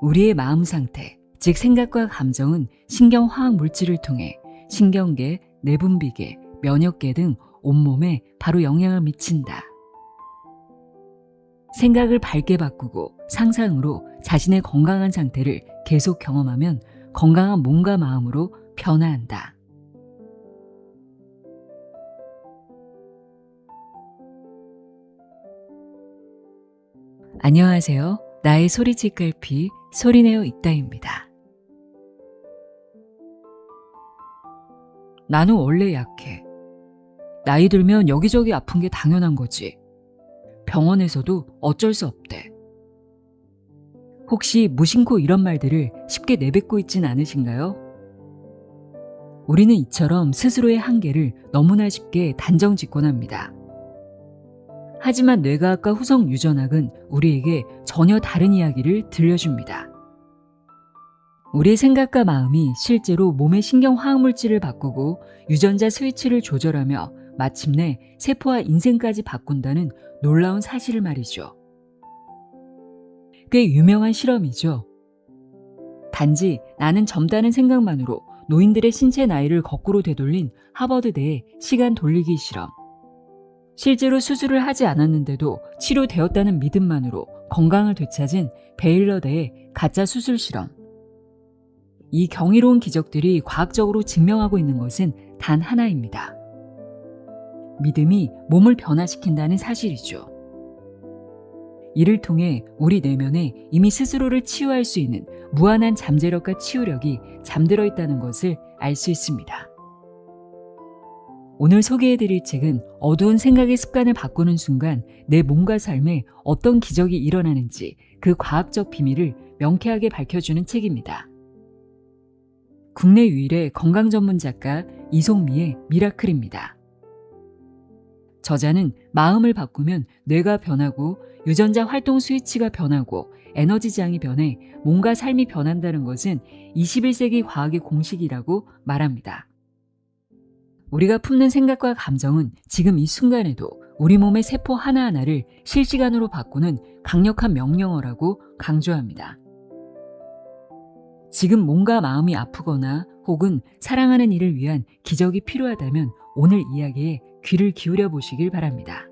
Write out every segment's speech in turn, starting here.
우리의 마음 상태, 즉 생각과 감정은 신경화학 물질을 통해 신경계, 내분비계, 면역계 등 온몸에 바로 영향을 미친다. 생각을 밝게 바꾸고 상상으로 자신의 건강한 상태를 계속 경험하면 건강한 몸과 마음으로 변화한다. 안녕하세요. 나의 소리칠 깔피 소리내어 있다입니다. 나는 원래 약해. 나이 들면 여기저기 아픈 게 당연한 거지. 병원에서도 어쩔 수 없대. 혹시 무심코 이런 말들을 쉽게 내뱉고 있진 않으신가요? 우리는 이처럼 스스로의 한계를 너무나 쉽게 단정 짓곤 합니다. 하지만 뇌과학과 후성 유전학은 우리에게 전혀 다른 이야기를 들려줍니다. 우리의 생각과 마음이 실제로 몸의 신경화학물질을 바꾸고 유전자 스위치를 조절하며 마침내 세포와 인생까지 바꾼다는 놀라운 사실을 말이죠. 꽤 유명한 실험이죠. 단지 나는 젊다는 생각만으로 노인들의 신체 나이를 거꾸로 되돌린 하버드대의 시간 돌리기 실험. 실제로 수술을 하지 않았는데도 치료되었다는 믿음만으로 건강을 되찾은 베일러대의 가짜 수술 실험. 이 경이로운 기적들이 과학적으로 증명하고 있는 것은 단 하나입니다. 믿음이 몸을 변화시킨다는 사실이죠. 이를 통해 우리 내면에 이미 스스로를 치유할 수 있는 무한한 잠재력과 치유력이 잠들어 있다는 것을 알 수 있습니다. 오늘 소개해드릴 책은 어두운 생각의 습관을 바꾸는 순간 내 몸과 삶에 어떤 기적이 일어나는지 그 과학적 비밀을 명쾌하게 밝혀주는 책입니다. 국내 유일의 건강 전문 작가 이송미의 미라클입니다. 저자는 마음을 바꾸면 뇌가 변하고 유전자 활동 스위치가 변하고 에너지장이 변해 몸과 삶이 변한다는 것은 21세기 과학의 공식이라고 말합니다. 우리가 품는 생각과 감정은 지금 이 순간에도 우리 몸의 세포 하나하나를 실시간으로 바꾸는 강력한 명령어라고 강조합니다. 지금 몸과 마음이 아프거나 혹은 사랑하는 이를 위한 기적이 필요하다면 오늘 이야기에 귀를 기울여 보시길 바랍니다.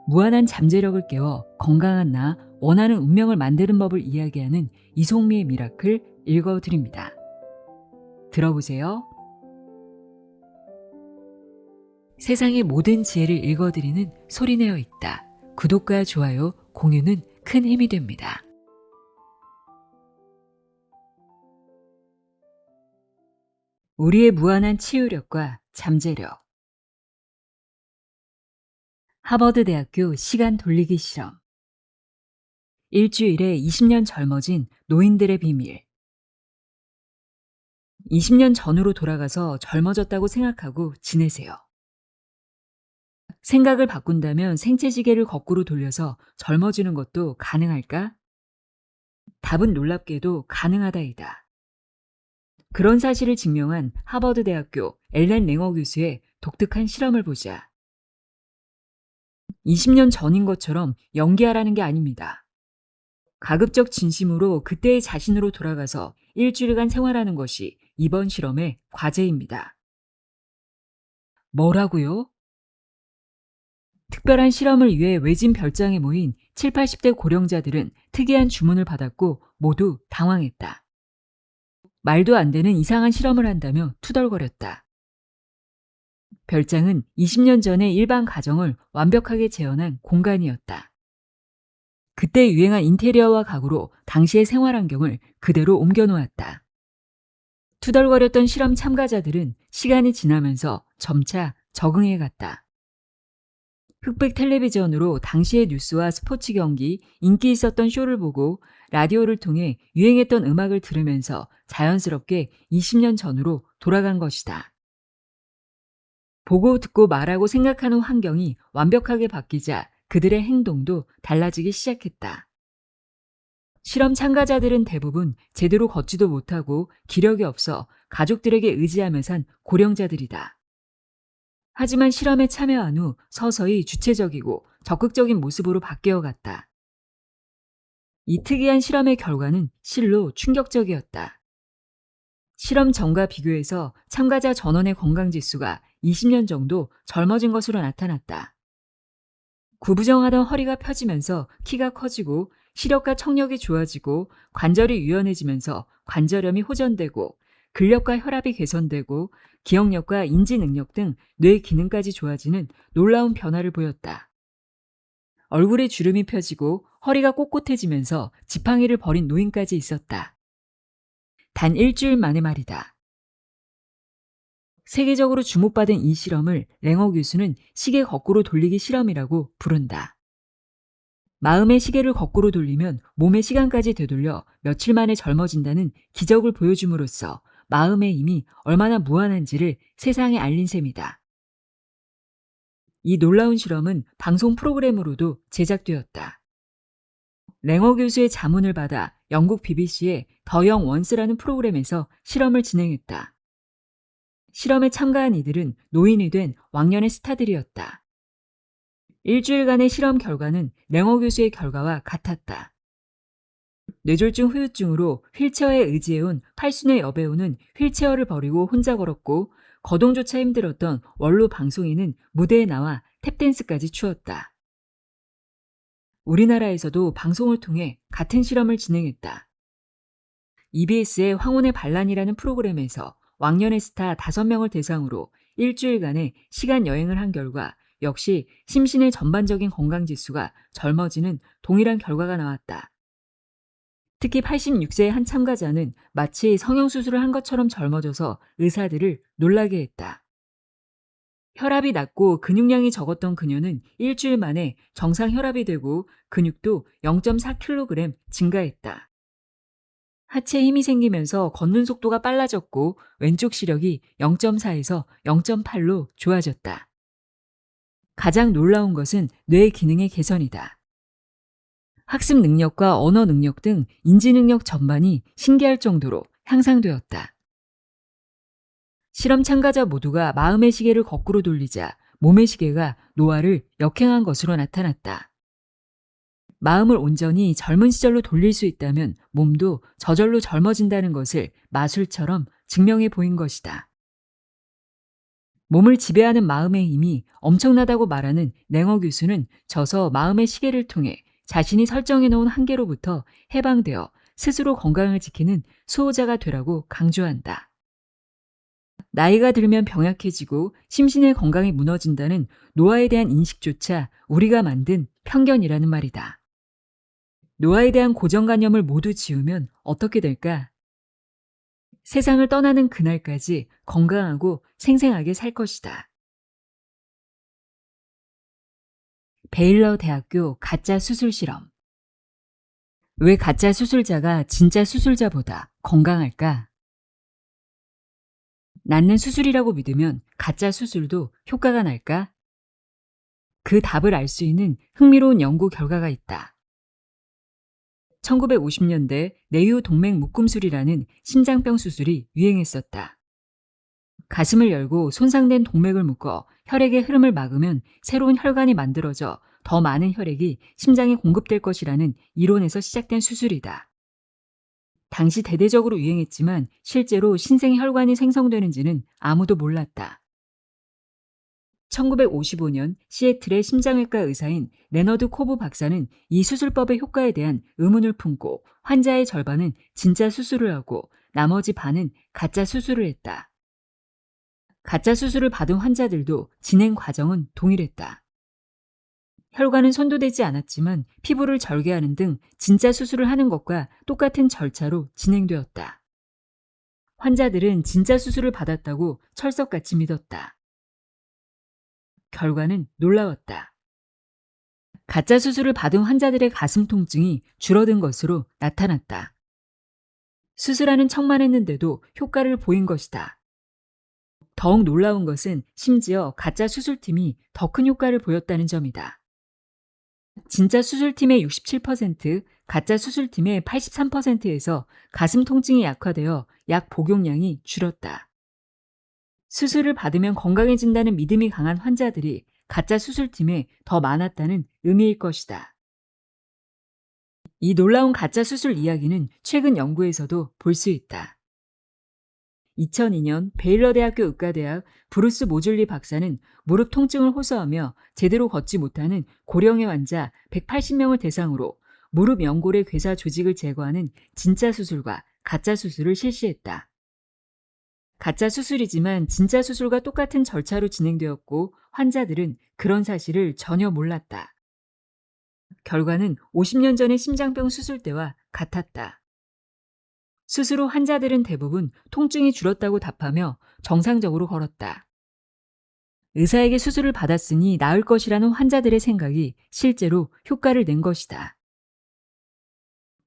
무한한 잠재력을 깨워 건강한 나, 원하는 운명을 만드는 법을 이야기하는 이송미의 미라클 읽어드립니다. 들어보세요. 세상의 모든 지혜를 읽어드리는 소리내어 있다. 구독과 좋아요, 공유는 큰 힘이 됩니다. 우리의 무한한 치유력과 잠재력. 하버드대학교 시간 돌리기 실험. 일주일에 20년 젊어진 노인들의 비밀. 20년 전으로 돌아가서 젊어졌다고 생각하고 지내세요. 생각을 바꾼다면 생체시계를 거꾸로 돌려서 젊어지는 것도 가능할까? 답은 놀랍게도 가능하다이다. 그런 사실을 증명한 하버드대학교 앨런 랭어 교수의 독특한 실험을 보자. 20년 전인 것처럼 연기하라는 게 아닙니다. 가급적 진심으로 그때의 자신으로 돌아가서 일주일간 생활하는 것이 이번 실험의 과제입니다. 뭐라고요? 특별한 실험을 위해 외진 별장에 모인 7, 80대 고령자들은 특이한 주문을 받았고 모두 당황했다. 말도 안 되는 이상한 실험을 한다며 투덜거렸다. 별장은 20년 전의 일반 가정을 완벽하게 재현한 공간이었다. 그때 유행한 인테리어와 가구로 당시의 생활 환경을 그대로 옮겨놓았다. 투덜거렸던 실험 참가자들은 시간이 지나면서 점차 적응해갔다. 흑백 텔레비전으로 당시의 뉴스와 스포츠 경기, 인기 있었던 쇼를 보고 라디오를 통해 유행했던 음악을 들으면서 자연스럽게 20년 전으로 돌아간 것이다. 보고 듣고 말하고 생각하는 환경이 완벽하게 바뀌자 그들의 행동도 달라지기 시작했다. 실험 참가자들은 대부분 제대로 걷지도 못하고 기력이 없어 가족들에게 의지하며 산 고령자들이다. 하지만 실험에 참여한 후 서서히 주체적이고 적극적인 모습으로 바뀌어갔다. 이 특이한 실험의 결과는 실로 충격적이었다. 실험 전과 비교해서 참가자 전원의 건강지수가 20년 정도 젊어진 것으로 나타났다. 구부정하던 허리가 펴지면서 키가 커지고 시력과 청력이 좋아지고 관절이 유연해지면서 관절염이 호전되고 근력과 혈압이 개선되고 기억력과 인지 능력 등 뇌 기능까지 좋아지는 놀라운 변화를 보였다. 얼굴에 주름이 펴지고 허리가 꼿꼿해지면서 지팡이를 버린 노인까지 있었다. 단 일주일 만에 말이다. 세계적으로 주목받은 이 실험을 랭어 교수는 시계 거꾸로 돌리기 실험이라고 부른다. 마음의 시계를 거꾸로 돌리면 몸의 시간까지 되돌려 며칠 만에 젊어진다는 기적을 보여줌으로써 마음의 힘이 얼마나 무한한지를 세상에 알린 셈이다. 이 놀라운 실험은 방송 프로그램으로도 제작되었다. 랭어 교수의 자문을 받아 영국 BBC의 더 영 원스라는 프로그램에서 실험을 진행했다. 실험에 참가한 이들은 노인이 된 왕년의 스타들이었다. 일주일간의 실험 결과는 랭어 교수의 결과와 같았다. 뇌졸중 후유증으로 휠체어에 의지해온 8순의 여배우는 휠체어를 버리고 혼자 걸었고 거동조차 힘들었던 원로 방송인은 무대에 나와 탭댄스까지 추었다. 우리나라에서도 방송을 통해 같은 실험을 진행했다. EBS의 황혼의 반란이라는 프로그램에서 왕년의 스타 5명을 대상으로 일주일간의 시간 여행을 한 결과 역시 심신의 전반적인 건강지수가 젊어지는 동일한 결과가 나왔다. 특히 86세의 한 참가자는 마치 성형수술을 한 것처럼 젊어져서 의사들을 놀라게 했다. 혈압이 낮고 근육량이 적었던 그녀는 일주일 만에 정상 혈압이 되고 근육도 0.4kg 증가했다. 하체에 힘이 생기면서 걷는 속도가 빨라졌고 왼쪽 시력이 0.4에서 0.8로 좋아졌다. 가장 놀라운 것은 뇌 기능의 개선이다. 학습 능력과 언어 능력 등 인지 능력 전반이 신기할 정도로 향상되었다. 실험 참가자 모두가 마음의 시계를 거꾸로 돌리자 몸의 시계가 노화를 역행한 것으로 나타났다. 마음을 온전히 젊은 시절로 돌릴 수 있다면 몸도 저절로 젊어진다는 것을 마술처럼 증명해 보인 것이다. 몸을 지배하는 마음의 힘이 엄청나다고 말하는 랭어 교수는 저서 마음의 시계를 통해 자신이 설정해 놓은 한계로부터 해방되어 스스로 건강을 지키는 수호자가 되라고 강조한다. 나이가 들면 병약해지고 심신의 건강이 무너진다는 노화에 대한 인식조차 우리가 만든 편견이라는 말이다. 노화에 대한 고정관념을 모두 지우면 어떻게 될까? 세상을 떠나는 그날까지 건강하고 생생하게 살 것이다. 베일러 대학교 가짜 수술 실험. 왜 가짜 수술자가 진짜 수술자보다 건강할까? 낫는 수술이라고 믿으면 가짜 수술도 효과가 날까? 그 답을 알 수 있는 흥미로운 연구 결과가 있다. 1950년대 내유 동맥 묶음술이라는 심장병 수술이 유행했었다. 가슴을 열고 손상된 동맥을 묶어 혈액의 흐름을 막으면 새로운 혈관이 만들어져 더 많은 혈액이 심장에 공급될 것이라는 이론에서 시작된 수술이다. 당시 대대적으로 유행했지만 실제로 신생 혈관이 생성되는지는 아무도 몰랐다. 1955년 시애틀의 심장외과 의사인 레너드 코브 박사는 이 수술법의 효과에 대한 의문을 품고 환자의 절반은 진짜 수술을 하고 나머지 반은 가짜 수술을 했다. 가짜 수술을 받은 환자들도 진행 과정은 동일했다. 혈관은 선도되지 않았지만 피부를 절개하는 등 진짜 수술을 하는 것과 똑같은 절차로 진행되었다. 환자들은 진짜 수술을 받았다고 철석같이 믿었다. 결과는 놀라웠다. 가짜 수술을 받은 환자들의 가슴 통증이 줄어든 것으로 나타났다. 수술하는 척만 했는데도 효과를 보인 것이다. 더욱 놀라운 것은 심지어 가짜 수술팀이 더 큰 효과를 보였다는 점이다. 진짜 수술팀의 67%, 가짜 수술팀의 83%에서 가슴 통증이 약화되어 약 복용량이 줄었다. 수술을 받으면 건강해진다는 믿음이 강한 환자들이 가짜 수술팀에 더 많았다는 의미일 것이다. 이 놀라운 가짜 수술 이야기는 최근 연구에서도 볼 수 있다. 2002년 베일러 대학교 의과대학 브루스 모즐리 박사는 무릎 통증을 호소하며 제대로 걷지 못하는 고령의 환자 180명을 대상으로 무릎 연골의 괴사 조직을 제거하는 진짜 수술과 가짜 수술을 실시했다. 가짜 수술이지만 진짜 수술과 똑같은 절차로 진행되었고 환자들은 그런 사실을 전혀 몰랐다. 결과는 50년 전의 심장병 수술 때와 같았다. 수술 후 환자들은 대부분 통증이 줄었다고 답하며 정상적으로 걸었다. 의사에게 수술을 받았으니 나을 것이라는 환자들의 생각이 실제로 효과를 낸 것이다.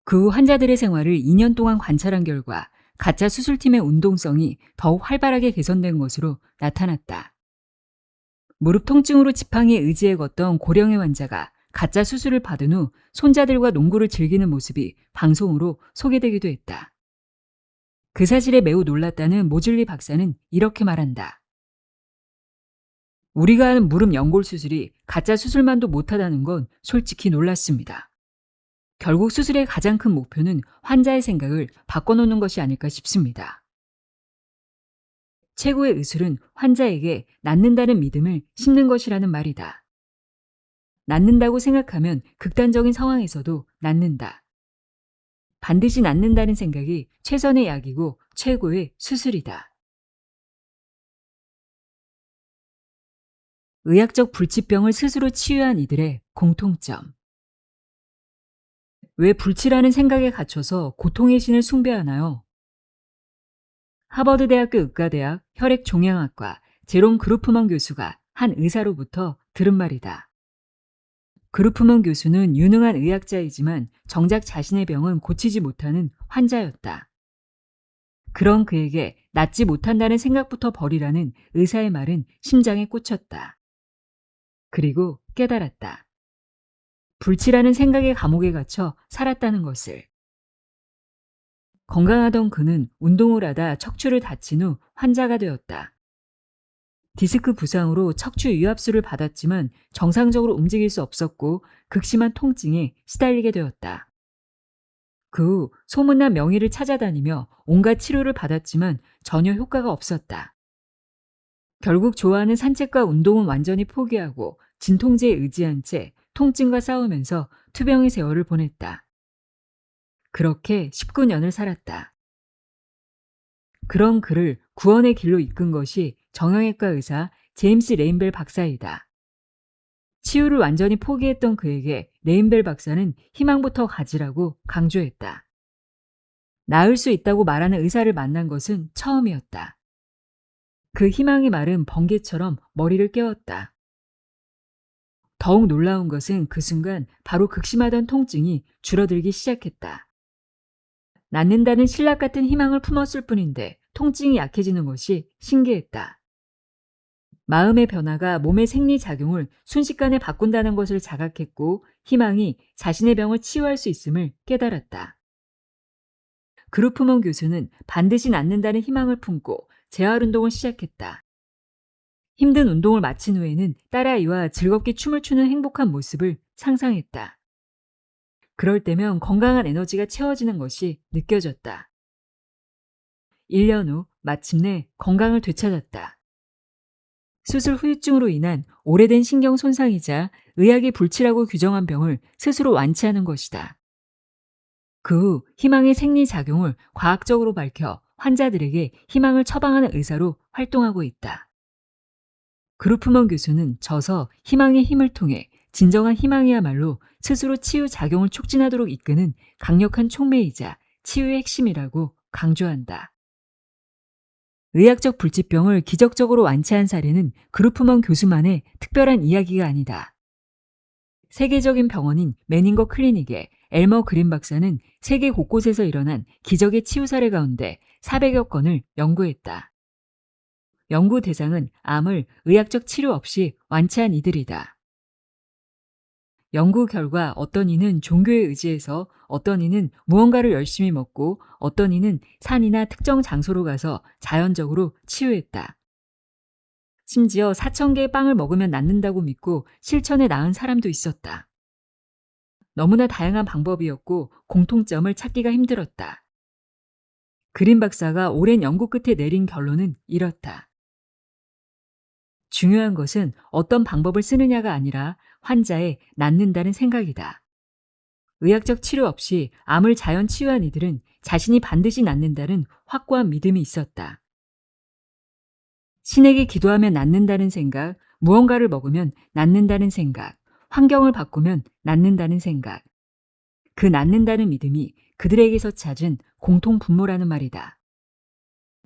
그 후 환자들의 생활을 2년 동안 관찰한 결과 가짜 수술팀의 운동성이 더욱 활발하게 개선된 것으로 나타났다. 무릎 통증으로 지팡이에 의지해 걷던 고령의 환자가 가짜 수술을 받은 후 손자들과 농구를 즐기는 모습이 방송으로 소개되기도 했다. 그 사실에 매우 놀랐다는 모즐리 박사는 이렇게 말한다. 우리가 하는 무릎 연골 수술이 가짜 수술만도 못하다는 건 솔직히 놀랐습니다. 결국 수술의 가장 큰 목표는 환자의 생각을 바꿔놓는 것이 아닐까 싶습니다. 최고의 의술은 환자에게 낫는다는 믿음을 심는 것이라는 말이다. 낫는다고 생각하면 극단적인 상황에서도 낫는다. 반드시 낫는다는 생각이 최선의 약이고 최고의 수술이다. 의학적 불치병을 스스로 치유한 이들의 공통점. 왜 불치라는 생각에 갇혀서 고통의 신을 숭배하나요? 하버드대학교 의과대학 혈액종양학과 제롬 그루프먼 교수가 한 의사로부터 들은 말이다. 그루프먼 교수는 유능한 의학자이지만 정작 자신의 병은 고치지 못하는 환자였다. 그런 그에게 낫지 못한다는 생각부터 버리라는 의사의 말은 심장에 꽂혔다. 그리고 깨달았다. 불치라는 생각의 감옥에 갇혀 살았다는 것을. 건강하던 그는 운동을 하다 척추를 다친 후 환자가 되었다. 디스크 부상으로 척추 유압수를 받았지만 정상적으로 움직일 수 없었고 극심한 통증에 시달리게 되었다. 그 후 소문난 명의를 찾아다니며 온갖 치료를 받았지만 전혀 효과가 없었다. 결국 좋아하는 산책과 운동은 완전히 포기하고 진통제에 의지한 채 통증과 싸우면서 투병의 세월을 보냈다. 그렇게 19년을 살았다. 그런 그를 구원의 길로 이끈 것이 정형외과 의사 제임스 레인벨 박사이다. 치유를 완전히 포기했던 그에게 레인벨 박사는 희망부터 가지라고 강조했다. 나을 수 있다고 말하는 의사를 만난 것은 처음이었다. 그 희망의 말은 번개처럼 머리를 깨웠다. 더욱 놀라운 것은 그 순간 바로 극심하던 통증이 줄어들기 시작했다. 낫는다는 신락 같은 희망을 품었을 뿐인데 통증이 약해지는 것이 신기했다. 마음의 변화가 몸의 생리작용을 순식간에 바꾼다는 것을 자각했고 희망이 자신의 병을 치유할 수 있음을 깨달았다. 그루프먼 교수는 반드시 낫는다는 희망을 품고 재활운동을 시작했다. 힘든 운동을 마친 후에는 딸아이와 즐겁게 춤을 추는 행복한 모습을 상상했다. 그럴 때면 건강한 에너지가 채워지는 것이 느껴졌다. 1년 후 마침내 건강을 되찾았다. 수술 후유증으로 인한 오래된 신경 손상이자 의학의 불치라고 규정한 병을 스스로 완치하는 것이다. 그 후 희망의 생리작용을 과학적으로 밝혀 환자들에게 희망을 처방하는 의사로 활동하고 있다. 그루프먼 교수는 저서 희망의 힘을 통해 진정한 희망이야말로 스스로 치유 작용을 촉진하도록 이끄는 강력한 촉매이자 치유의 핵심이라고 강조한다. 의학적 불치병을 기적적으로 완치한 사례는 그루프먼 교수만의 특별한 이야기가 아니다. 세계적인 병원인 매닝거 클리닉의 엘머 그린 박사는 세계 곳곳에서 일어난 기적의 치유 사례 가운데 400여 건을 연구했다. 연구 대상은 암을 의학적 치료 없이 완치한 이들이다. 연구 결과 어떤 이는 종교에 의지해서 어떤 이는 무언가를 열심히 먹고 어떤 이는 산이나 특정 장소로 가서 자연적으로 치유했다. 심지어 4,000개의 빵을 먹으면 낫는다고 믿고 실천에 나은 사람도 있었다. 너무나 다양한 방법이었고 공통점을 찾기가 힘들었다. 그린 박사가 오랜 연구 끝에 내린 결론은 이렇다. 중요한 것은 어떤 방법을 쓰느냐가 아니라 환자의 낫는다는 생각이다. 의학적 치료 없이 암을 자연 치유한 이들은 자신이 반드시 낫는다는 확고한 믿음이 있었다. 신에게 기도하면 낫는다는 생각, 무언가를 먹으면 낫는다는 생각, 환경을 바꾸면 낫는다는 생각. 그 낫는다는 믿음이 그들에게서 찾은 공통 분모라는 말이다.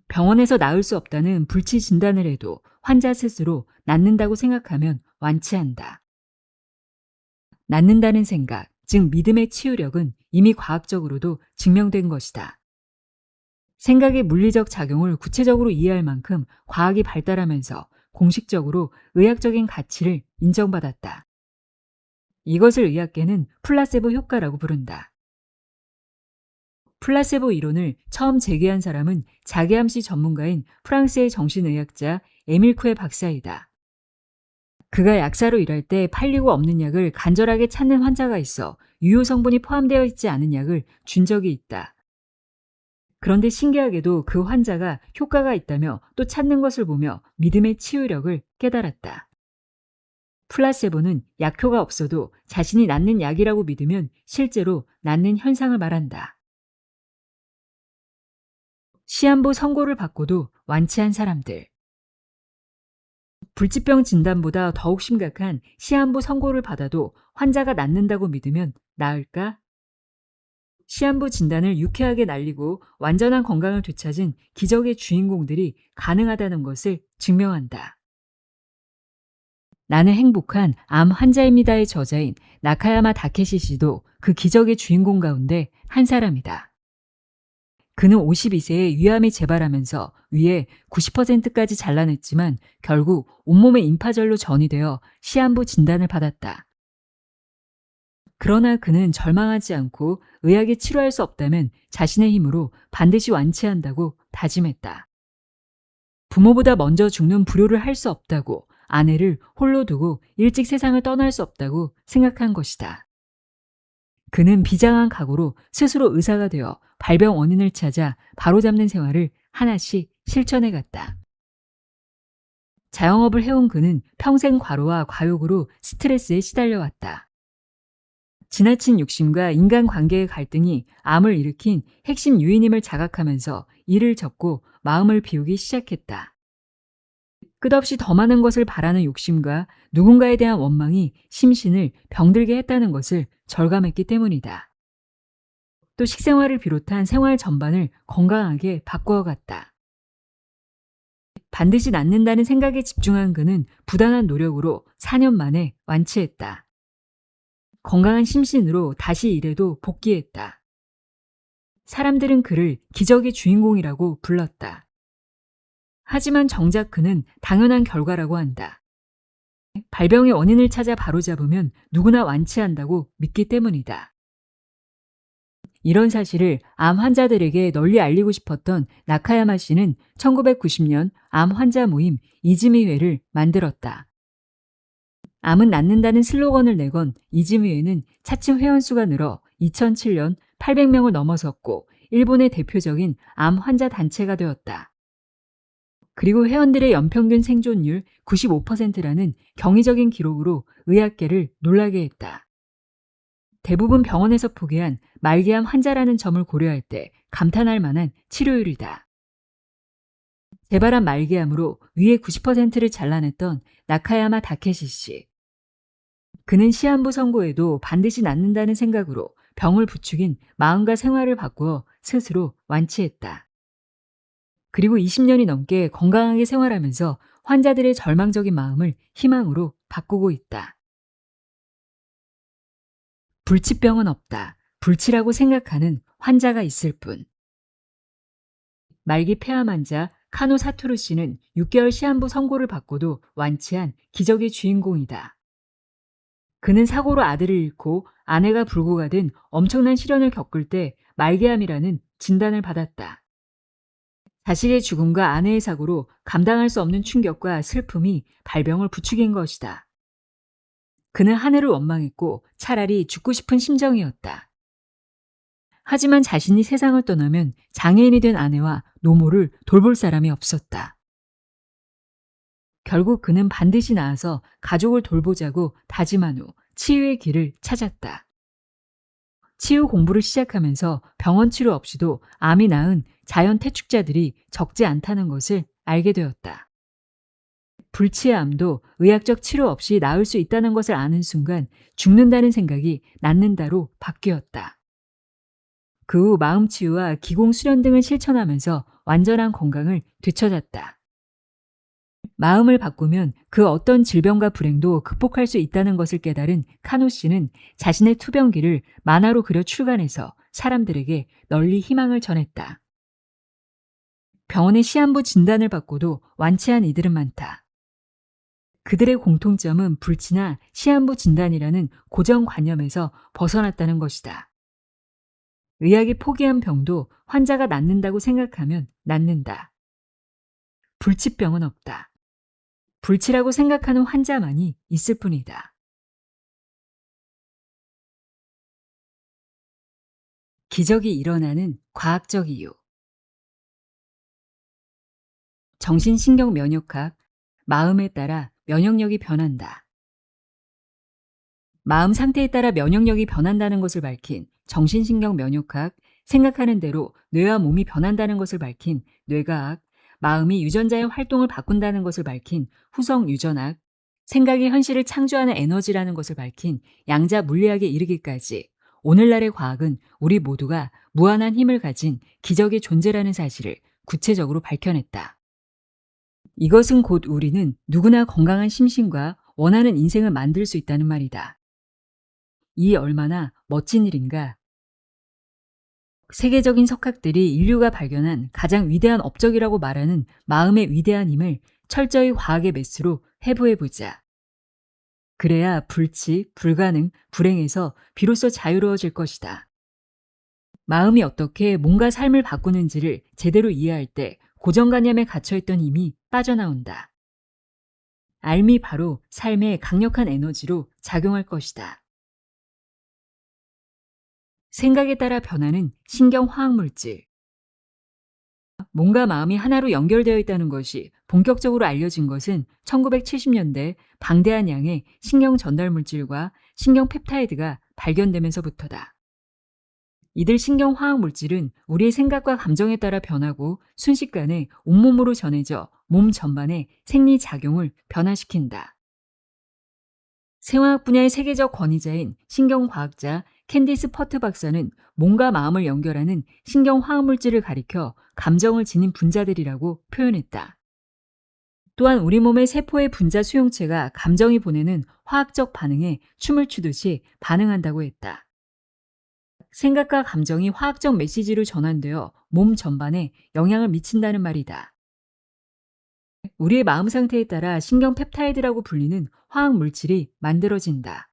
병원에서 나을 수 없다는 불치 진단을 해도 환자 스스로 낫는다고 생각하면 완치한다. 낫는다는 생각, 즉 믿음의 치유력은 이미 과학적으로도 증명된 것이다. 생각의 물리적 작용을 구체적으로 이해할 만큼 과학이 발달하면서 공식적으로 의학적인 가치를 인정받았다. 이것을 의학계는 플라세보 효과라고 부른다. 플라세보 이론을 처음 제기한 사람은 자기암시 전문가인 프랑스의 정신의학자 에밀 쿠에 박사이다. 그가 약사로 일할 때 팔리고 없는 약을 간절하게 찾는 환자가 있어 유효 성분이 포함되어 있지 않은 약을 준 적이 있다. 그런데 신기하게도 그 환자가 효과가 있다며 또 찾는 것을 보며 믿음의 치유력을 깨달았다. 플라세보는 약효가 없어도 자신이 낫는 약이라고 믿으면 실제로 낫는 현상을 말한다. 시한부 선고를 받고도 완치한 사람들. 불치병 진단보다 더욱 심각한 시한부 선고를 받아도 환자가 낫는다고 믿으면 나을까? 시한부 진단을 유쾌하게 날리고 완전한 건강을 되찾은 기적의 주인공들이 가능하다는 것을 증명한다. 나는 행복한 암 환자입니다의 저자인 나카야마 다케시 씨도 그 기적의 주인공 가운데 한 사람이다. 그는 52세에 위암이 재발하면서 위에 90%까지 잘라냈지만 결국 온몸에 임파절로 전이되어 시한부 진단을 받았다. 그러나 그는 절망하지 않고 의학이 치료할 수 없다면 자신의 힘으로 반드시 완치한다고 다짐했다. 부모보다 먼저 죽는 불효를 할 수 없다고, 아내를 홀로 두고 일찍 세상을 떠날 수 없다고 생각한 것이다. 그는 비장한 각오로 스스로 의사가 되어 발병 원인을 찾아 바로잡는 생활을 하나씩 실천해 갔다. 자영업을 해온 그는 평생 과로와 과욕으로 스트레스에 시달려 왔다. 지나친 욕심과 인간관계의 갈등이 암을 일으킨 핵심 요인임을 자각하면서 일을 접고 마음을 비우기 시작했다. 끝없이 더 많은 것을 바라는 욕심과 누군가에 대한 원망이 심신을 병들게 했다는 것을 절감했기 때문이다. 또 식생활을 비롯한 생활 전반을 건강하게 바꾸어갔다. 반드시 낫는다는 생각에 집중한 그는 부단한 노력으로 4년 만에 완치했다. 건강한 심신으로 다시 일해도 복귀했다. 사람들은 그를 기적의 주인공이라고 불렀다. 하지만 정작 그는 당연한 결과라고 한다. 발병의 원인을 찾아 바로잡으면 누구나 완치한다고 믿기 때문이다. 이런 사실을 암 환자들에게 널리 알리고 싶었던 나카야마 씨는 1990년 암 환자 모임 이즈미회를 만들었다. 암은 낫는다는 슬로건을 내건 이즈미회는 차츰 회원수가 늘어 2007년 800명을 넘어섰고 일본의 대표적인 암 환자 단체가 되었다. 그리고 회원들의 연평균 생존율 95%라는 경이적인 기록으로 의학계를 놀라게 했다. 대부분 병원에서 포기한 말기암 환자라는 점을 고려할 때 감탄할 만한 치료율이다. 재발한 말기암으로 위의 90%를 잘라냈던 나카야마 다케시 씨. 그는 시한부 선고에도 반드시 낫는다는 생각으로 병을 부추긴 마음과 생활을 바꾸어 스스로 완치했다. 그리고 20년이 넘게 건강하게 생활하면서 환자들의 절망적인 마음을 희망으로 바꾸고 있다. 불치병은 없다. 불치라고 생각하는 환자가 있을 뿐. 말기 폐암 환자 카노 사토루 씨는 6개월 시한부 선고를 받고도 완치한 기적의 주인공이다. 그는 사고로 아들을 잃고 아내가 불구가 된 엄청난 시련을 겪을 때 말기암이라는 진단을 받았다. 자식의 죽음과 아내의 사고로 감당할 수 없는 충격과 슬픔이 발병을 부추긴 것이다. 그는 하늘을 원망했고 차라리 죽고 싶은 심정이었다. 하지만 자신이 세상을 떠나면 장애인이 된 아내와 노모를 돌볼 사람이 없었다. 결국 그는 반드시 나아서 가족을 돌보자고 다짐한 후 치유의 길을 찾았다. 치유 공부를 시작하면서 병원 치료 없이도 암이 나은 자연 퇴축자들이 적지 않다는 것을 알게 되었다. 불치의 암도 의학적 치료 없이 나을 수 있다는 것을 아는 순간 죽는다는 생각이 낫는다로 바뀌었다. 그 후 마음 치유와 기공 수련 등을 실천하면서 완전한 건강을 되찾았다. 마음을 바꾸면 그 어떤 질병과 불행도 극복할 수 있다는 것을 깨달은 카노 씨는 자신의 투병기를 만화로 그려 출간해서 사람들에게 널리 희망을 전했다. 병원의 시한부 진단을 받고도 완치한 이들은 많다. 그들의 공통점은 불치나 시한부 진단이라는 고정관념에서 벗어났다는 것이다. 의학이 포기한 병도 환자가 낫는다고 생각하면 낫는다. 불치병은 없다. 불치라고 생각하는 환자만이 있을 뿐이다. 기적이 일어나는 과학적 이유. 정신신경면역학, 마음에 따라 면역력이 변한다. 마음 상태에 따라 면역력이 변한다는 것을 밝힌 정신신경면역학, 생각하는 대로 뇌와 몸이 변한다는 것을 밝힌 뇌과학, 마음이 유전자의 활동을 바꾼다는 것을 밝힌 후성유전학, 생각이 현실을 창조하는 에너지라는 것을 밝힌 양자 물리학에 이르기까지 오늘날의 과학은 우리 모두가 무한한 힘을 가진 기적의 존재라는 사실을 구체적으로 밝혀냈다. 이것은 곧 우리는 누구나 건강한 심신과 원하는 인생을 만들 수 있다는 말이다. 이 얼마나 멋진 일인가. 세계적인 석학들이 인류가 발견한 가장 위대한 업적이라고 말하는 마음의 위대한 힘을 철저히 과학의 메스로 해부해보자. 그래야 불치, 불가능, 불행에서 비로소 자유로워질 것이다. 마음이 어떻게 몸과 삶을 바꾸는지를 제대로 이해할 때 고정관념에 갇혀있던 힘이 빠져나온다. 알미 바로 삶의 강력한 에너지로 작용할 것이다. 생각에 따라 변하는 신경화학물질. 몸과 마음이 하나로 연결되어 있다는 것이 본격적으로 알려진 것은 1970년대 방대한 양의 신경 전달 물질과 신경 펩타이드가 발견되면서부터다. 이들 신경화학 물질은 우리의 생각과 감정에 따라 변하고 순식간에 온몸으로 전해져 몸 전반의 생리작용을 변화시킨다. 생화학 분야의 세계적 권위자인 신경과학자 캔디스 퍼트 박사는 몸과 마음을 연결하는 신경화학물질을 가리켜 감정을 지닌 분자들이라고 표현했다. 또한 우리 몸의 세포의 분자 수용체가 감정이 보내는 화학적 반응에 춤을 추듯이 반응한다고 했다. 생각과 감정이 화학적 메시지로 전환되어 몸 전반에 영향을 미친다는 말이다. 우리의 마음 상태에 따라 신경 펩타이드라고 불리는 화학 물질이 만들어진다.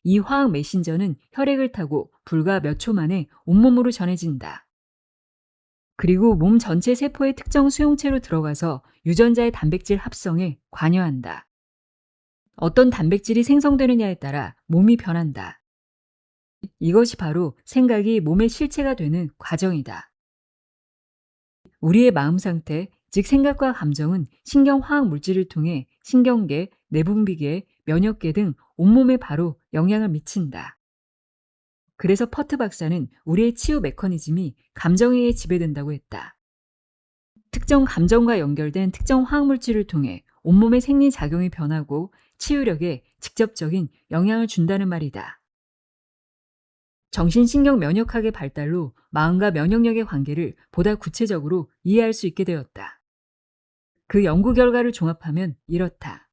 이 화학 메신저는 혈액을 타고 불과 몇 초 만에 온몸으로 전해진다. 그리고 몸 전체 세포의 특정 수용체로 들어가서 유전자의 단백질 합성에 관여한다. 어떤 단백질이 생성되느냐에 따라 몸이 변한다. 이것이 바로 생각이 몸의 실체가 되는 과정이다. 우리의 마음 상태, 즉 생각과 감정은 신경화학 물질을 통해 신경계, 내분비계, 면역계 등 온몸에 바로 영향을 미친다. 그래서 퍼트 박사는 우리의 치유 메커니즘이 감정에 의해 지배된다고 했다. 특정 감정과 연결된 특정 화학물질을 통해 온몸의 생리작용이 변하고 치유력에 직접적인 영향을 준다는 말이다. 정신신경면역학의 발달로 마음과 면역력의 관계를 보다 구체적으로 이해할 수 있게 되었다. 그 연구 결과를 종합하면 이렇다.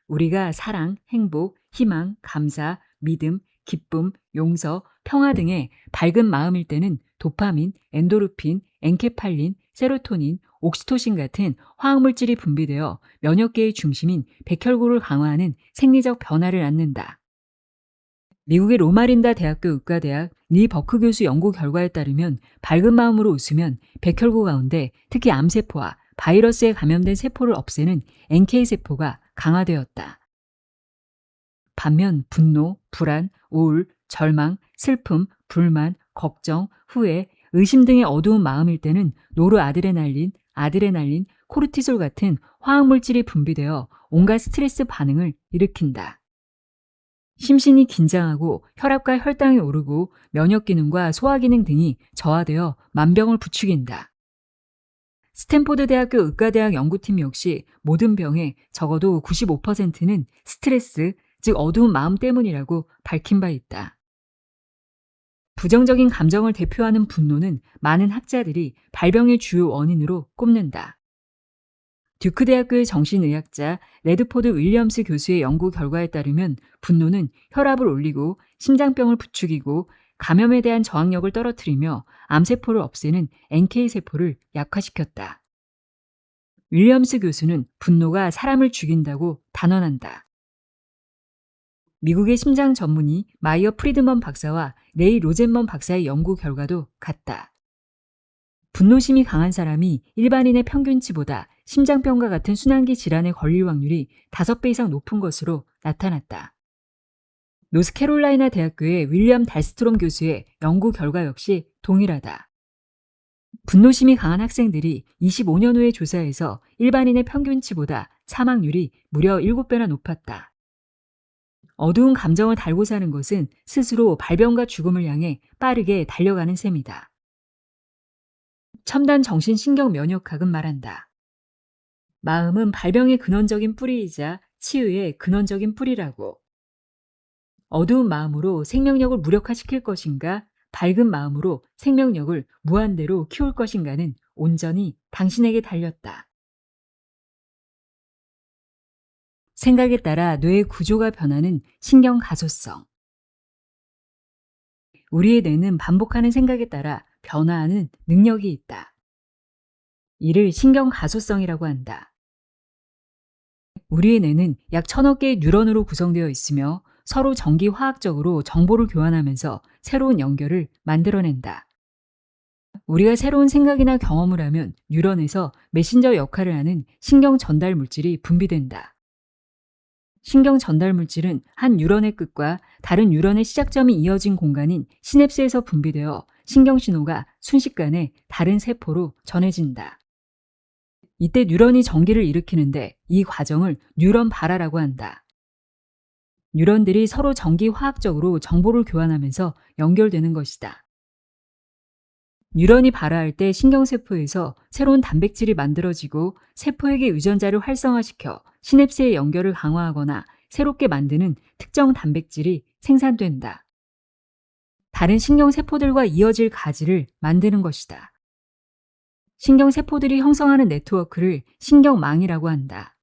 우리가 사랑, 행복, 희망, 감사, 믿음, 기쁨, 용서, 평화 등의 밝은 마음일 때는 도파민, 엔도르핀, 엔케팔린, 세로토닌, 옥시토신 같은 화학물질이 분비되어 면역계의 중심인 백혈구를 강화하는 생리적 변화를 낳는다. 미국의 로마린다 대학교 의과대학 리 버크 교수 연구 결과에 따르면 밝은 마음으로 웃으면 백혈구 가운데 특히 암세포와 바이러스에 감염된 세포를 없애는 NK세포가 강화되었다. 반면 분노, 불안, 우울, 절망, 슬픔, 불만, 걱정, 후회, 의심 등의 어두운 마음일 때는 아드레날린, 코르티솔 같은 화학물질이 분비되어 온갖 스트레스 반응을 일으킨다. 심신이 긴장하고 혈압과 혈당이 오르고 면역 기능과 소화 기능 등이 저하되어 만병을 부추긴다. 스탠포드 대학교 의과대학 연구팀 역시 모든 병의 적어도 95%는 스트레스, 즉 어두운 마음 때문이라고 밝힌 바 있다. 부정적인 감정을 대표하는 분노는 많은 학자들이 발병의 주요 원인으로 꼽는다. 듀크 대학교의 정신의학자 레드포드 윌리엄스 교수의 연구 결과에 따르면 분노는 혈압을 올리고 심장병을 부추기고 감염에 대한 저항력을 떨어뜨리며 암세포를 없애는 NK세포를 약화시켰다. 윌리엄스 교수는 분노가 사람을 죽인다고 단언한다. 미국의 심장 전문의 마이어 프리드먼 박사와 레이 로젠먼 박사의 연구 결과도 같다. 분노심이 강한 사람이 일반인의 평균치보다 심장병과 같은 순환기 질환에 걸릴 확률이 5배 이상 높은 것으로 나타났다. 노스캐롤라이나 대학교의 윌리엄 달스트롬 교수의 연구 결과 역시 동일하다. 분노심이 강한 학생들이 25년 후의 조사에서 일반인의 평균치보다 사망률이 무려 7배나 높았다. 어두운 감정을 달고 사는 것은 스스로 발병과 죽음을 향해 빠르게 달려가는 셈이다. 첨단 정신신경면역학은 말한다. 마음은 발병의 근원적인 뿌리이자 치유의 근원적인 뿌리라고. 어두운 마음으로 생명력을 무력화시킬 것인가, 밝은 마음으로 생명력을 무한대로 키울 것인가는 온전히 당신에게 달렸다. 생각에 따라 뇌의 구조가 변하는 신경 가소성. 우리의 뇌는 반복하는 생각에 따라 변화하는 능력이 있다. 이를 신경 가소성이라고 한다. 우리의 뇌는 약 1000억 개의 뉴런으로 구성되어 있으며 서로 전기화학적으로 정보를 교환하면서 새로운 연결을 만들어낸다. 우리가 새로운 생각이나 경험을 하면 뉴런에서 메신저 역할을 하는 신경 전달 물질이 분비된다. 신경 전달 물질은 한 뉴런의 끝과 다른 뉴런의 시작점이 이어진 공간인 시냅스에서 분비되어 신경 신호가 순식간에 다른 세포로 전해진다. 이때 뉴런이 전기를 일으키는데 이 과정을 뉴런 발화라고 한다. 뉴런들이 서로 전기화학적으로 정보를 교환하면서 연결되는 것이다. 뉴런이 발화할 때 신경세포에서 새로운 단백질이 만들어지고 세포에게 유전자를 활성화시켜 시냅스의 연결을 강화하거나 새롭게 만드는 특정 단백질이 생산된다. 다른 신경세포들과 이어질 가지를 만드는 것이다. 신경세포들이 형성하는 네트워크를 신경망이라고 한다.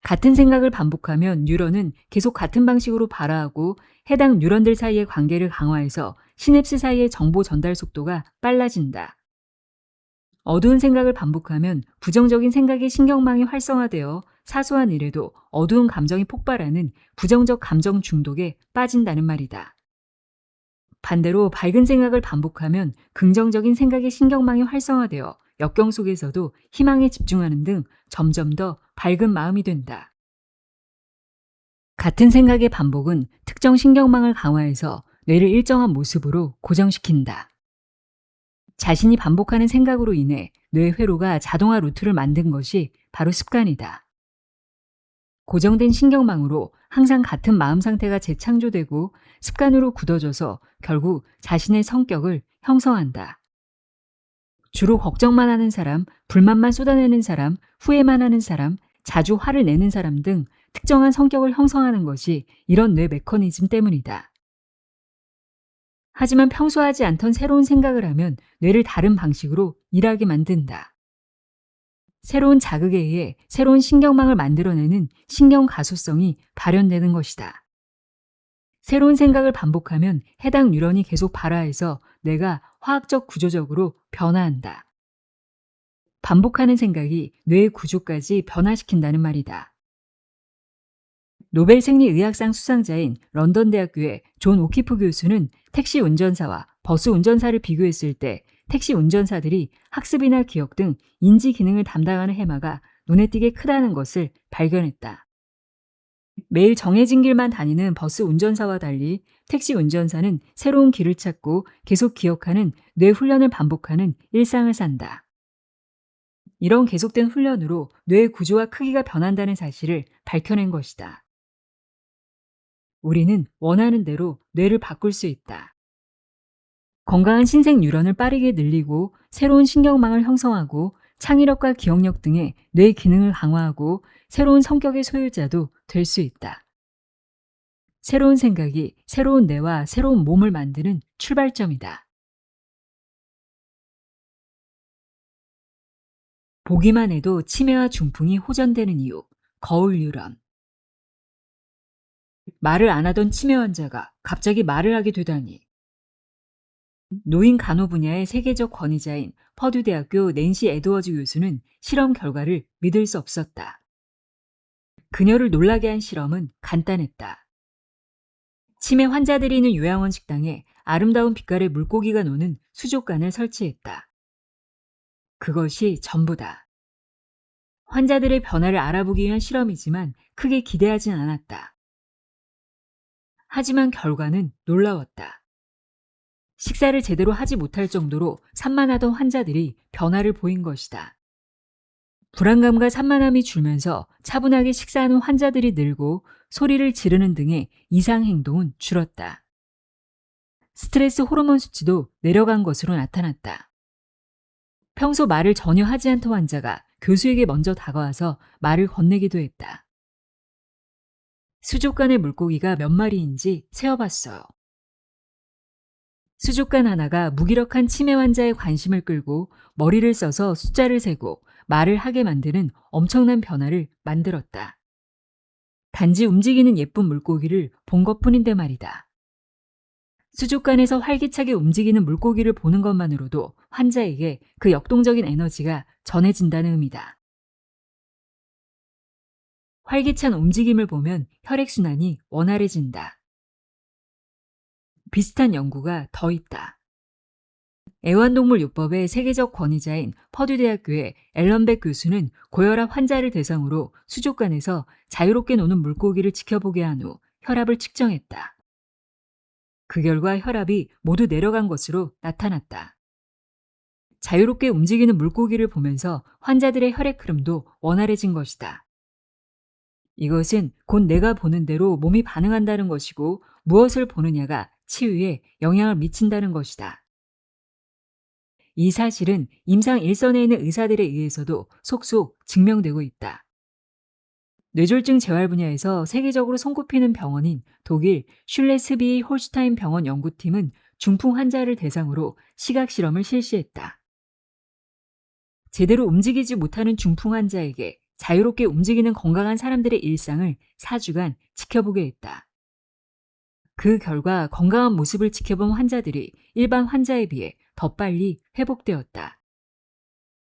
같은 생각을 반복하면 뉴런은 계속 같은 방식으로 발화하고 해당 뉴런들 사이의 관계를 강화해서 시냅스 사이의 정보 전달 속도가 빨라진다. 어두운 생각을 반복하면 부정적인 생각의 신경망이 활성화되어 사소한 일에도 어두운 감정이 폭발하는 부정적 감정 중독에 빠진다는 말이다. 반대로 밝은 생각을 반복하면 긍정적인 생각의 신경망이 활성화되어 역경 속에서도 희망에 집중하는 등 점점 더 밝은 마음이 된다. 같은 생각의 반복은 특정 신경망을 강화해서 뇌를 일정한 모습으로 고정시킨다. 자신이 반복하는 생각으로 인해 뇌 회로가 자동화 루트를 만든 것이 바로 습관이다. 고정된 신경망으로 항상 같은 마음 상태가 재창조되고 습관으로 굳어져서 결국 자신의 성격을 형성한다. 주로 걱정만 하는 사람, 불만만 쏟아내는 사람, 후회만 하는 사람, 자주 화를 내는 사람 등 특정한 성격을 형성하는 것이 이런 뇌 메커니즘 때문이다. 하지만 평소 하지 않던 새로운 생각을 하면 뇌를 다른 방식으로 일하게 만든다. 새로운 자극에 의해 새로운 신경망을 만들어내는 신경 가소성이 발현되는 것이다. 새로운 생각을 반복하면 해당 뉴런이 계속 발화해서 뇌가 화학적 구조적으로 변화한다. 반복하는 생각이 뇌의 구조까지 변화시킨다는 말이다. 노벨 생리의학상 수상자인 런던 대학교의 존 오키프 교수는 택시 운전사와 버스 운전사를 비교했을 때 택시 운전사들이 학습이나 기억 등 인지 기능을 담당하는 해마가 눈에 띄게 크다는 것을 발견했다. 매일 정해진 길만 다니는 버스 운전사와 달리 택시 운전사는 새로운 길을 찾고 계속 기억하는 뇌 훈련을 반복하는 일상을 산다. 이런 계속된 훈련으로 뇌의 구조와 크기가 변한다는 사실을 밝혀낸 것이다. 우리는 원하는 대로 뇌를 바꿀 수 있다. 건강한 신생 뉴런을 빠르게 늘리고 새로운 신경망을 형성하고 창의력과 기억력 등의 뇌 기능을 강화하고 새로운 성격의 소유자도 될 수 있다. 새로운 생각이 새로운 뇌와 새로운 몸을 만드는 출발점이다. 보기만 해도 치매와 중풍이 호전되는 이유, 거울 뉴런. 말을 안 하던 치매 환자가 갑자기 말을 하게 되다니. 노인 간호 분야의 세계적 권위자인 퍼듀 대학교 낸시 에드워즈 교수는 실험 결과를 믿을 수 없었다. 그녀를 놀라게 한 실험은 간단했다. 치매 환자들이 있는 요양원 식당에 아름다운 빛깔의 물고기가 노는 수족관을 설치했다. 그것이 전부다. 환자들의 변화를 알아보기 위한 실험이지만 크게 기대하진 않았다. 하지만 결과는 놀라웠다. 식사를 제대로 하지 못할 정도로 산만하던 환자들이 변화를 보인 것이다. 불안감과 산만함이 줄면서 차분하게 식사하는 환자들이 늘고 소리를 지르는 등의 이상 행동은 줄었다. 스트레스 호르몬 수치도 내려간 것으로 나타났다. 평소 말을 전혀 하지 않던 환자가 교수에게 먼저 다가와서 말을 건네기도 했다. 수족관의 물고기가 몇 마리인지 세어봤어요. 수족관 하나가 무기력한 치매 환자의 관심을 끌고 머리를 써서 숫자를 세고 말을 하게 만드는 엄청난 변화를 만들었다. 단지 움직이는 예쁜 물고기를 본 것뿐인데 말이다. 수족관에서 활기차게 움직이는 물고기를 보는 것만으로도 환자에게 그 역동적인 에너지가 전해진다는 의미다. 활기찬 움직임을 보면 혈액순환이 원활해진다. 비슷한 연구가 더 있다. 애완동물요법의 세계적 권위자인 퍼듀 대학교의 앨런 백 교수는 고혈압 환자를 대상으로 수족관에서 자유롭게 노는 물고기를 지켜보게 한 후 혈압을 측정했다. 그 결과 혈압이 모두 내려간 것으로 나타났다. 자유롭게 움직이는 물고기를 보면서 환자들의 혈액 흐름도 원활해진 것이다. 이것은 곧 내가 보는 대로 몸이 반응한다는 것이고 무엇을 보느냐가 치유에 영향을 미친다는 것이다. 이 사실은 임상 일선에 있는 의사들에 의해서도 속속 증명되고 있다. 뇌졸중 재활 분야에서 세계적으로 손꼽히는 병원인 독일 슐레스비 홀슈타인 병원 연구팀은 중풍 환자를 대상으로 시각 실험을 실시했다. 제대로 움직이지 못하는 중풍 환자에게 자유롭게 움직이는 건강한 사람들의 일상을 4주간 지켜보게 했다. 그 결과 건강한 모습을 지켜본 환자들이 일반 환자에 비해 더 빨리 회복되었다.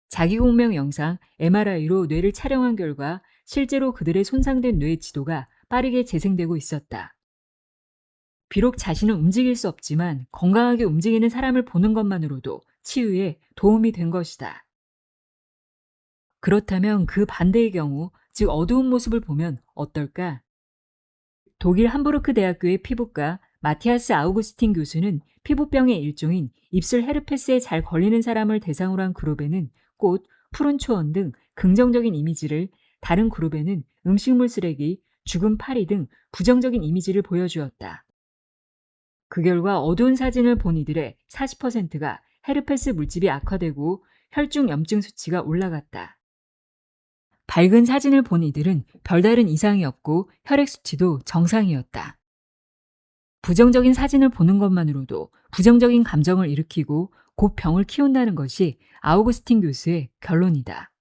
자기공명 영상 MRI로 뇌를 촬영한 결과 실제로 그들의 손상된 뇌의 지도가 빠르게 재생되고 있었다. 비록 자신은 움직일 수 없지만 건강하게 움직이는 사람을 보는 것만으로도 치유에 도움이 된 것이다. 그렇다면 그 반대의 경우, 즉 어두운 모습을 보면 어떨까? 독일 함부르크 대학교의 피부과 마티아스 아우구스틴 교수는 피부병의 일종인 입술 헤르페스에 잘 걸리는 사람을 대상으로 한 그룹에는 꽃, 푸른 초원 등 긍정적인 이미지를, 다른 그룹에는 음식물 쓰레기, 죽은 파리 등 부정적인 이미지를 보여주었다. 그 결과 어두운 사진을 본 이들의 40%가 헤르페스 물집이 악화되고 혈중 염증 수치가 올라갔다. 밝은 사진을 본 이들은 별다른 이상이 없고 혈액 수치도 정상이었다. 부정적인 사진을 보는 것만으로도 부정적인 감정을 일으키고 곧 병을 키운다는 것이 아우구스틴 교수의 결론이다.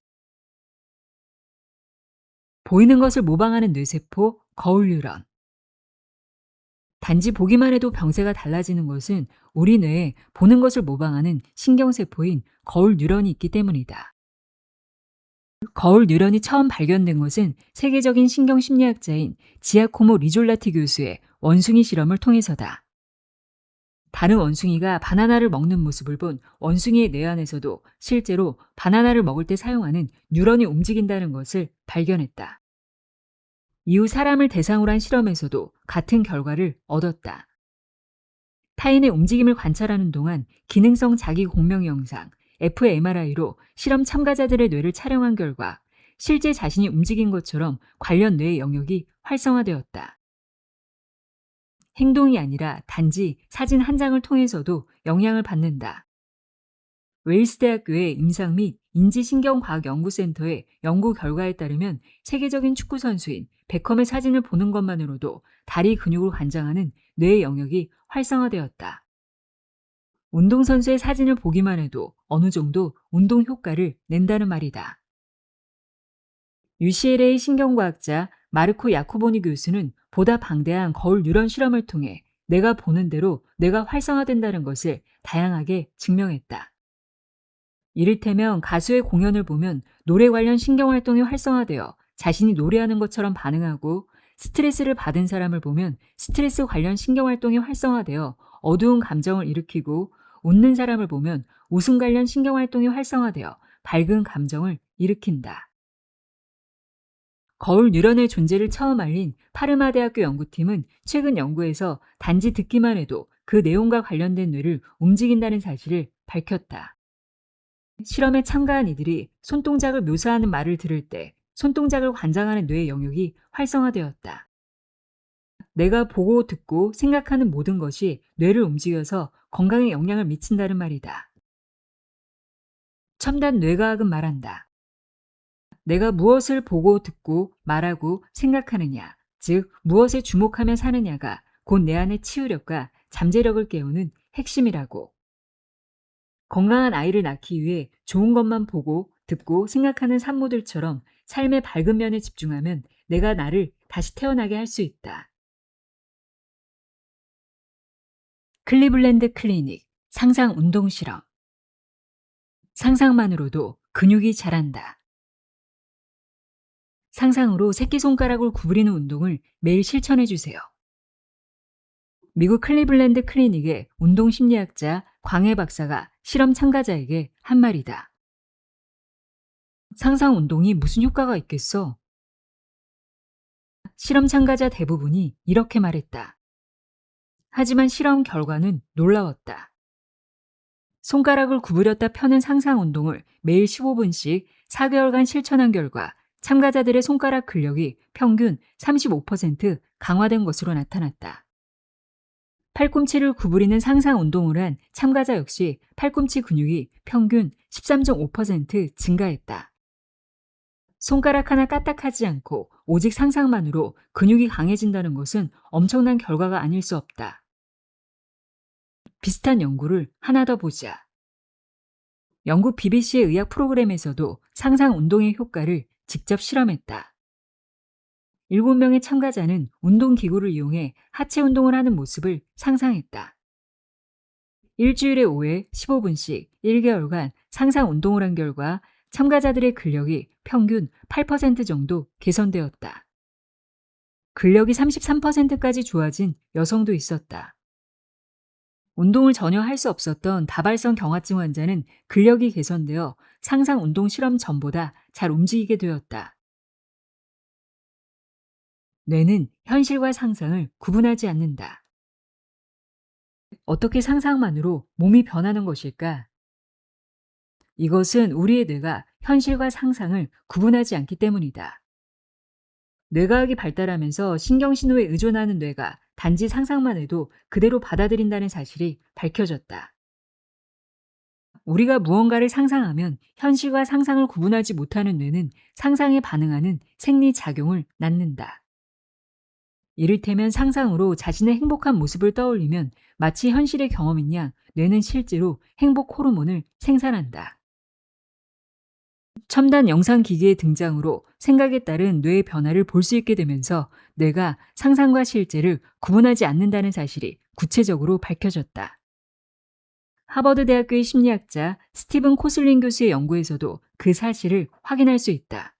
보이는 것을 모방하는 뇌세포, 거울 뉴런. 단지 보기만 해도 병세가 달라지는 것은 우리 뇌에 보는 것을 모방하는 신경세포인 거울 뉴런이 있기 때문이다. 거울 뉴런이 처음 발견된 것은 세계적인 신경심리학자인 지아코모 리졸라티 교수의 원숭이 실험을 통해서다. 다른 원숭이가 바나나를 먹는 모습을 본 원숭이의 뇌 안에서도 실제로 바나나를 먹을 때 사용하는 뉴런이 움직인다는 것을 발견했다. 이후 사람을 대상으로 한 실험에서도 같은 결과를 얻었다. 타인의 움직임을 관찰하는 동안 기능성 자기 공명 영상 fMRI로 실험 참가자들의 뇌를 촬영한 결과 실제 자신이 움직인 것처럼 관련 뇌의 영역이 활성화되었다. 행동이 아니라 단지 사진 한 장을 통해서도 영향을 받는다. 웨일스 대학교의 임상 및 인지신경과학연구센터의 연구 결과에 따르면 세계적인 축구 선수인 베컴의 사진을 보는 것만으로도 다리 근육을 관장하는 뇌의 영역이 활성화되었다. 운동선수의 사진을 보기만 해도 어느 정도 운동 효과를 낸다는 말이다. UCLA 신경과학자 마르코 야코보니 교수는 보다 방대한 거울 뉴런 실험을 통해 내가 보는 대로 뇌가 활성화된다는 것을 다양하게 증명했다. 이를테면 가수의 공연을 보면 노래 관련 신경활동이 활성화되어 자신이 노래하는 것처럼 반응하고, 스트레스를 받은 사람을 보면 스트레스 관련 신경활동이 활성화되어 어두운 감정을 일으키고, 웃는 사람을 보면 웃음 관련 신경활동이 활성화되어 밝은 감정을 일으킨다. 거울 뉴런의 존재를 처음 알린 파르마 대학교 연구팀은 최근 연구에서 단지 듣기만 해도 그 내용과 관련된 뇌를 움직인다는 사실을 밝혔다. 실험에 참가한 이들이 손동작을 묘사하는 말을 들을 때 손동작을 관장하는 뇌의 영역이 활성화되었다. 내가 보고 듣고 생각하는 모든 것이 뇌를 움직여서 건강에 영향을 미친다는 말이다. 첨단 뇌과학은 말한다. 내가 무엇을 보고 듣고 말하고 생각하느냐, 즉 무엇에 주목하며 사느냐가 곧 내 안의 치유력과 잠재력을 깨우는 핵심이라고. 건강한 아이를 낳기 위해 좋은 것만 보고 듣고 생각하는 산모들처럼 삶의 밝은 면에 집중하면 내가 나를 다시 태어나게 할 수 있다. 클리블랜드 클리닉 상상 운동 실험. 상상만으로도 근육이 자란다. 상상으로 새끼손가락을 구부리는 운동을 매일 실천해 주세요. 미국 클리블랜드 클리닉의 운동 심리학자 광해 박사가 실험 참가자에게 한 말이다. 상상 운동이 무슨 효과가 있겠어? 실험 참가자 대부분이 이렇게 말했다. 하지만 실험 결과는 놀라웠다. 손가락을 구부렸다 펴는 상상 운동을 매일 15분씩 4개월간 실천한 결과 참가자들의 손가락 근력이 평균 35% 강화된 것으로 나타났다. 팔꿈치를 구부리는 상상 운동을 한 참가자 역시 팔꿈치 근육이 평균 13.5% 증가했다. 손가락 하나 까딱하지 않고 오직 상상만으로 근육이 강해진다는 것은 엄청난 결과가 아닐 수 없다. 비슷한 연구를 하나 더 보자. 영국 BBC의 의학 프로그램에서도 상상 운동의 효과를 직접 실험했다. 7명의 참가자는 운동기구를 이용해 하체 운동을 하는 모습을 상상했다. 일주일에 5회 15분씩 1개월간 상상 운동을 한 결과 참가자들의 근력이 평균 8% 정도 개선되었다. 근력이 33%까지 좋아진 여성도 있었다. 운동을 전혀 할 수 없었던 다발성 경화증 환자는 근력이 개선되어 상상 운동 실험 전보다 잘 움직이게 되었다. 뇌는 현실과 상상을 구분하지 않는다. 어떻게 상상만으로 몸이 변하는 것일까? 이것은 우리의 뇌가 현실과 상상을 구분하지 않기 때문이다. 뇌과학이 발달하면서 신경신호에 의존하는 뇌가 단지 상상만 해도 그대로 받아들인다는 사실이 밝혀졌다. 우리가 무언가를 상상하면 현실과 상상을 구분하지 못하는 뇌는 상상에 반응하는 생리작용을 낳는다. 이를테면 상상으로 자신의 행복한 모습을 떠올리면 마치 현실의 경험인 양 뇌는 실제로 행복 호르몬을 생산한다. 첨단 영상 기기의 등장으로 생각에 따른 뇌의 변화를 볼 수 있게 되면서 뇌가 상상과 실제를 구분하지 않는다는 사실이 구체적으로 밝혀졌다. 하버드 대학교의 심리학자 스티븐 코슬링 교수의 연구에서도 그 사실을 확인할 수 있다.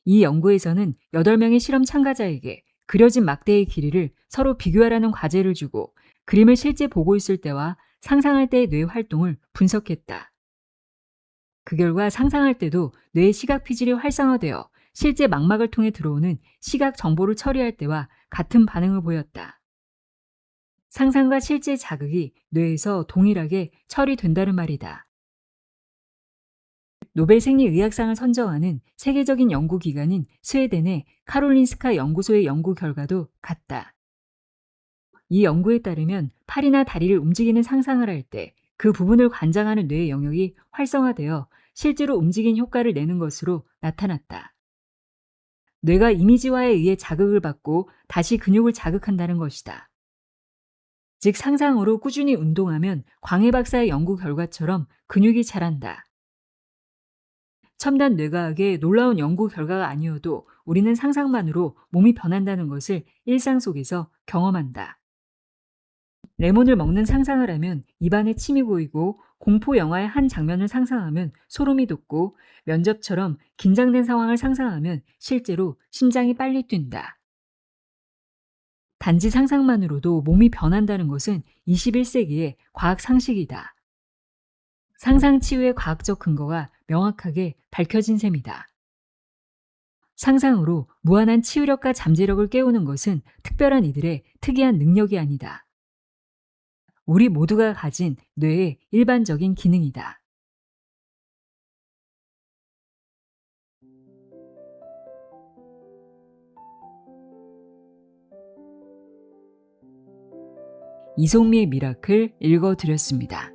이 연구에서는 8명의 실험 참가자에게 그려진 막대의 길이를 서로 비교하라는 과제를 주고 그림을 실제 보고 있을 때와 상상할 때의 뇌 활동을 분석했다. 그 결과 상상할 때도 뇌의 시각 피질이 활성화되어 실제 망막을 통해 들어오는 시각 정보를 처리할 때와 같은 반응을 보였다. 상상과 실제 자극이 뇌에서 동일하게 처리된다는 말이다. 노벨 생리의학상을 선정하는 세계적인 연구기관인 스웨덴의 카롤린스카 연구소의 연구 결과도 같다. 이 연구에 따르면 팔이나 다리를 움직이는 상상을 할 때 그 부분을 관장하는 뇌의 영역이 활성화되어 실제로 움직인 효과를 내는 것으로 나타났다. 뇌가 이미지화에 의해 자극을 받고 다시 근육을 자극한다는 것이다. 즉 상상으로 꾸준히 운동하면 광해 박사의 연구 결과처럼 근육이 자란다. 첨단 뇌과학의 놀라운 연구 결과가 아니어도 우리는 상상만으로 몸이 변한다는 것을 일상 속에서 경험한다. 레몬을 먹는 상상을 하면 입안에 침이 고이고 공포 영화의 한 장면을 상상하면 소름이 돋고 면접처럼 긴장된 상황을 상상하면 실제로 심장이 빨리 뛴다. 단지 상상만으로도 몸이 변한다는 것은 21세기의 과학 상식이다. 상상 치유의 과학적 근거가 명확하게 밝혀진 셈이다. 상상으로 무한한 치유력과 잠재력을 깨우는 것은 특별한 이들의 특이한 능력이 아니다. 우리 모두가 가진 뇌의 일반적인 기능이다. 이송미의 미라클 읽어드렸습니다.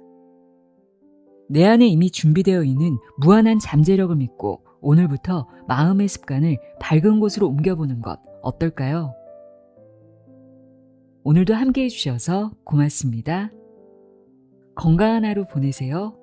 내 안에 이미 준비되어 있는 무한한 잠재력을 믿고 오늘부터 마음의 습관을 밝은 곳으로 옮겨보는 것 어떨까요? 오늘도 함께해 주셔서 고맙습니다. 건강한 하루 보내세요.